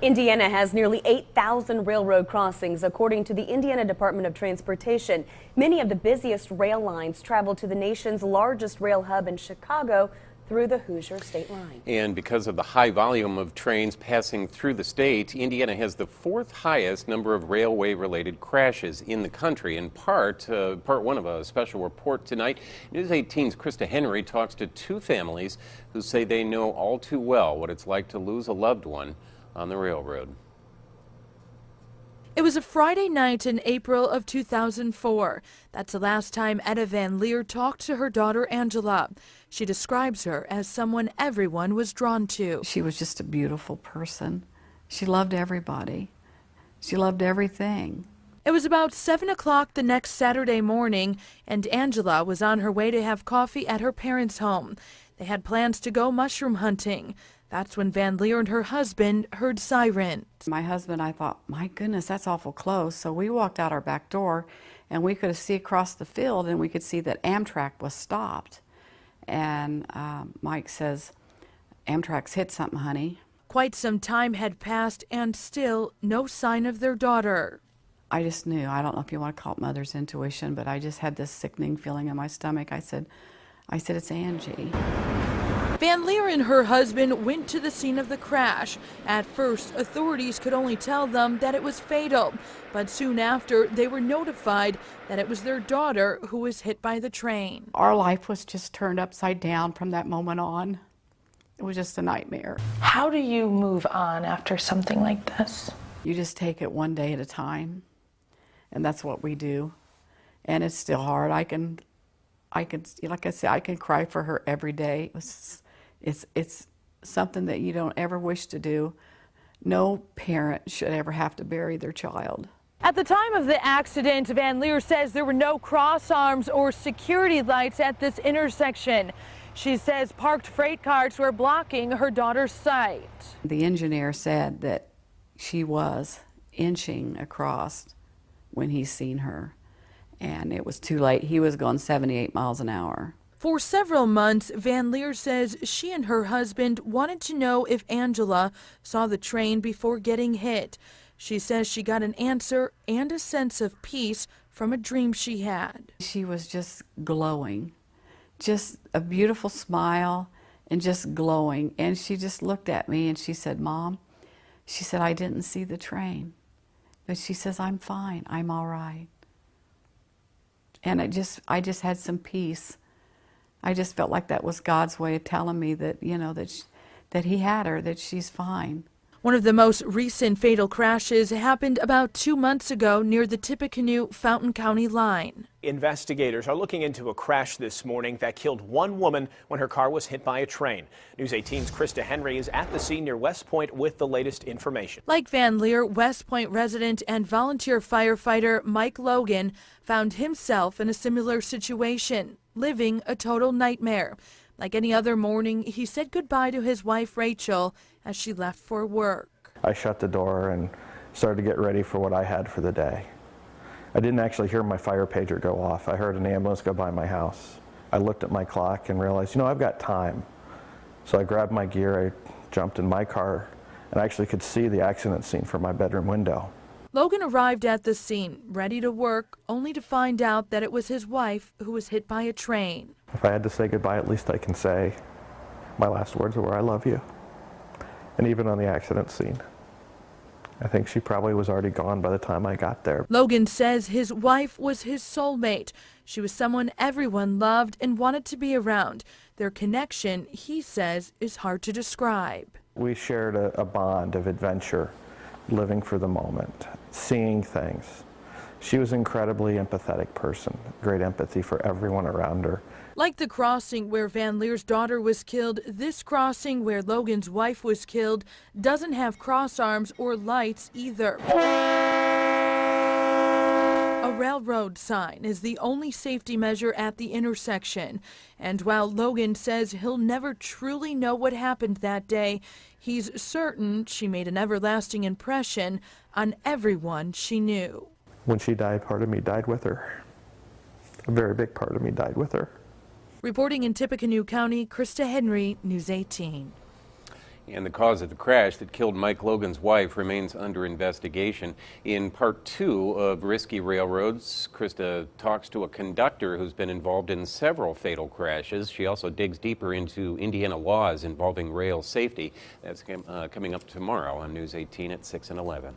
Indiana has nearly 8,000 railroad crossings, according to the Indiana Department of Transportation. Many of the busiest rail lines travel to the nation's largest rail hub in Chicago through the Hoosier state line. And because of the high volume of trains passing through the state, Indiana has the fourth highest number of railway-related crashes in the country. In part one of a special report tonight. News 18's Krista Henry talks to two families who say they know all too well what it's like to lose a loved one on the railroad. It was a Friday night in April of 2004. That's the last time Etta Van Leer talked to her daughter Angela. She describes her as someone everyone was drawn to. She was just a beautiful person. She loved everybody. She loved everything. It was about 7 o'clock the next Saturday morning, and Angela was on her way to have coffee at her parents' home. They had plans to go mushroom hunting. That's when Van Leer and her husband heard sirens. My husband, I thought, my goodness, that's awful close. So we walked out our back door, and we could see across the field, and we could see that Amtrak was stopped. And Mike says, Amtrak's hit something, honey. Quite some time had passed, and still no sign of their daughter. I just knew. I don't know if you want to call it mother's intuition, but I just had this sickening feeling in my stomach. I said, it's Angie. Van Leer and her husband went to the scene of the crash. At first, authorities could only tell them that it was fatal, but soon after, they were notified that it was their daughter who was hit by the train. Our life was just turned upside down from that moment on. It was just a nightmare. How do you move on after something like this? You just take it one day at a time, and that's what we do. And it's still hard. I can, like I said, I can cry for her every day. It's something that you don't ever wish to do. No parent should ever have to bury their child. At the time of the accident, Van Leer says there were no cross arms or security lights at this intersection. She says parked freight cars were blocking her daughter's sight. The engineer said that she was inching across when he seen her, and it was too late. He was going 78 miles an hour. For several months, Van Leer says she and her husband wanted to know if Angela saw the train before getting hit. She says she got an answer and a sense of peace from a dream she had. She was just glowing, just a beautiful smile and just glowing. And she just looked at me and she said, Mom, she said, I didn't see the train, but she says, I'm fine, I'm all right. And I just had some peace. I just felt like that was God's way of telling me that, you know, that he had her, that she's fine. One of the most recent fatal crashes happened about 2 months ago near the Tippecanoe-Fountain County line. Investigators are looking into a crash this morning that killed one woman when her car was hit by a train. News 18's Krista Henry is at the scene near West Point with the latest information. Like Van Leer, West Point resident and volunteer firefighter Mike Logan found himself in a similar situation, living a total nightmare. Like any other morning, he said goodbye to his wife Rachel as she left for work. I shut the door and started to get ready for what I had for the day. I didn't actually hear my fire pager go off. I heard an ambulance go by my house. I looked at my clock and realized, you know, I've got time. So I grabbed my gear, I jumped in my car, and I actually could see the accident scene from my bedroom window. Logan arrived at the scene, ready to work, only to find out that it was his wife who was hit by a train. If I had to say goodbye, at least I can say my last words were, I love you. And even on the accident scene, I think she probably was already gone by the time I got there. Logan says his wife was his soulmate. She was someone everyone loved and wanted to be around. Their connection, he says, is hard to describe. We shared a bond of adventure, living for the moment, seeing things. She was an incredibly empathetic person, great empathy for everyone around her. Like the crossing where Van Leer's daughter was killed, this crossing where Logan's wife was killed doesn't have cross arms or lights either. A railroad sign is the only safety measure at the intersection. And while Logan says he'll never truly know what happened that day, he's certain she made an everlasting impression on everyone she knew. When she died, part of me died with her. A very big part of me died with her. Reporting in Tippecanoe County, Krista Henry, News 18. And the cause of the crash that killed Mike Logan's wife remains under investigation. In part 2 of Risky Railroads, Krista talks to a conductor who's been involved in several fatal crashes. She also digs deeper into Indiana laws involving rail safety. That's coming up tomorrow on News 18 at 6 and 11.